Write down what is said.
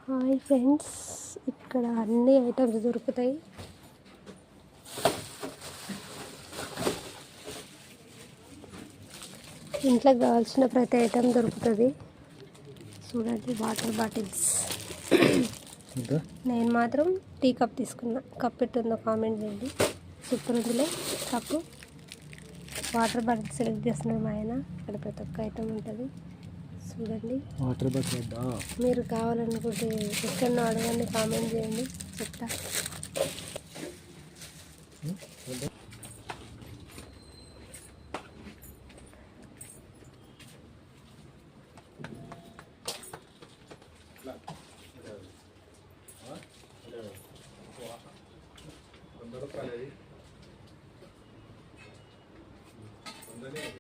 Hi friends, ఇక్కడ అన్ని items దొరుకుతాయి. ఇంట్లోకి కావాల్సిన ప్రతి ఐటమ్ దొరుకుతుంది. చూడండి, వాటర్ బాటిల్స్. నేను మాత్రం టీ కప్ తీసుకున్నా. కప్ ఎట్టుందో కామెంట్ చేయండి. సూపర్ ఉందిలే కప్పు. వాటర్ బాటిల్ సెలెక్ట్ చేస్తున్నాడు మా ఆయన. ఇక్కడ ప్రతి ఒక్క ఐటమ్ ఉంటుంది. చూడండి, వాటర్ బాటిల్ మీరు కావాలనుకుంటే ఎక్కడో అడగండి, కామెంట్ చేయండి, చెప్తా.